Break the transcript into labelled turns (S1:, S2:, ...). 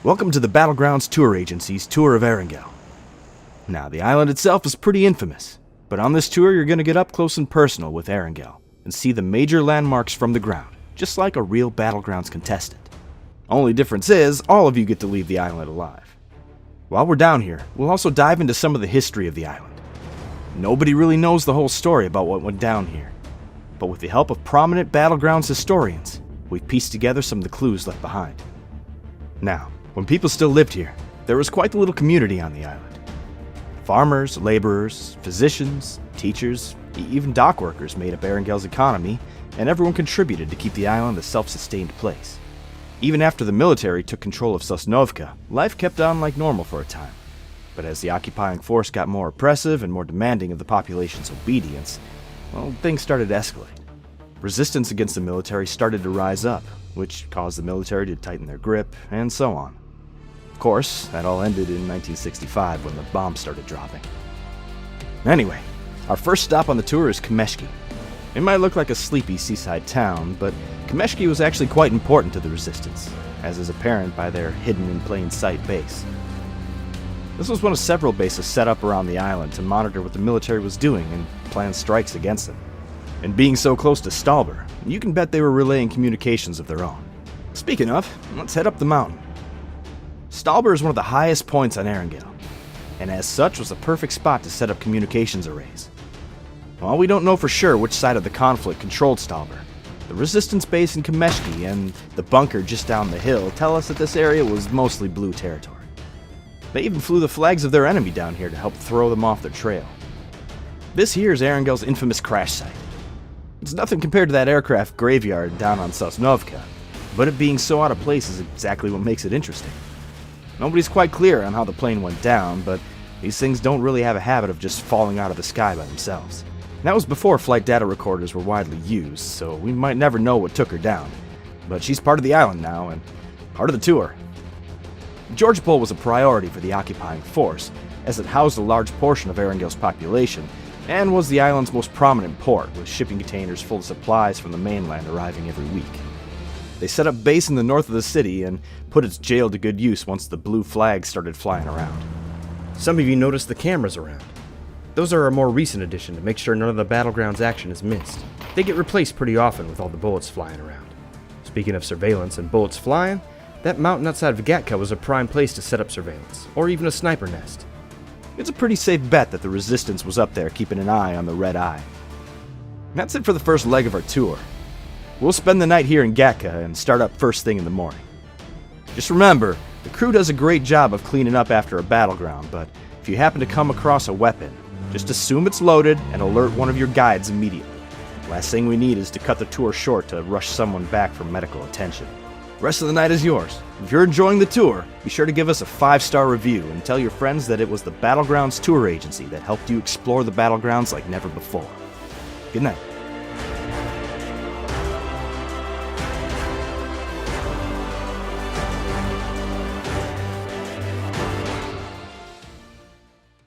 S1: Welcome to the Battlegrounds Tour Agency's tour of Erangel. Now, the island itself is pretty infamous, but on this tour you're going to get up close and personal with Erangel and see the major landmarks from the ground, just like a real Battlegrounds contestant. Only difference is, all of you get to leave the island alive. While we're down here, we'll also dive into some of the history of the island. Nobody really knows the whole story about what went down here, but with the help of prominent Battlegrounds historians, we've pieced together some of the clues left behind. Now, when people still lived here, there was quite the little community on the island. Farmers, laborers, physicians, teachers, even dock workers made up Erangel's economy, and everyone contributed to keep the island a self-sustained place. Even after the military took control of Sosnovka, life kept on like normal for a time. But as the occupying force got more oppressive and more demanding of the population's obedience, well, things started to escalate. Resistance against the military started to rise up, which caused the military to tighten their grip, and so on. Of course, that all ended in 1965 when the bombs started dropping. Anyway, our first stop on the tour is Kameshki. It might look like a sleepy seaside town, but Kameshki was actually quite important to the resistance, as is apparent by their hidden-in-plain-sight base. This was one of several bases set up around the island to monitor what the military was doing and plan strikes against them. And being so close to Stalber, you can bet they were relaying communications of their own. Speaking of, let's head up the mountain. Stalber is one of the highest points on Erangel, and as such was a perfect spot to set up communications arrays. While we don't know for sure which side of the conflict controlled Stalber, the resistance base in Kameshki and the bunker just down the hill tell us that this area was mostly blue territory. They even flew the flags of their enemy down here to help throw them off their trail. This here is Erangel's infamous crash site. It's nothing compared to that aircraft graveyard down on Sosnovka, but it being so out of place is exactly what makes it interesting. Nobody's quite clear on how the plane went down, but these things don't really have a habit of just falling out of the sky by themselves. That was before flight data recorders were widely used, so we might never know what took her down. But she's part of the island now, and part of the tour. Georgopol was a priority for the occupying force, as it housed a large portion of Erangel's population, and was the island's most prominent port, with shipping containers full of supplies from the mainland arriving every week. They set up base in the north of the city and put its jail to good use once the blue flags started flying around.
S2: Some of you noticed the cameras around. Those are a more recent addition to make sure none of the Battlegrounds action is missed. They get replaced pretty often with all the bullets flying around. Speaking of surveillance and bullets flying, that mountain outside Vigatka was a prime place to set up surveillance, or even a sniper nest.
S1: It's a pretty safe bet that the resistance was up there keeping an eye on the Red Eye. That's it for the first leg of our tour. We'll spend the night here in Gatka and start up first thing in the morning. Just remember, the crew does a great job of cleaning up after a battleground, but if you happen to come across a weapon, just assume it's loaded and alert one of your guides immediately. Last thing we need is to cut the tour short to rush someone back for medical attention. Rest of the night is yours. If you're enjoying the tour, be sure to give us a 5-star review and tell your friends that it was the Battlegrounds Tour Agency that helped you explore the Battlegrounds like never before. Good night.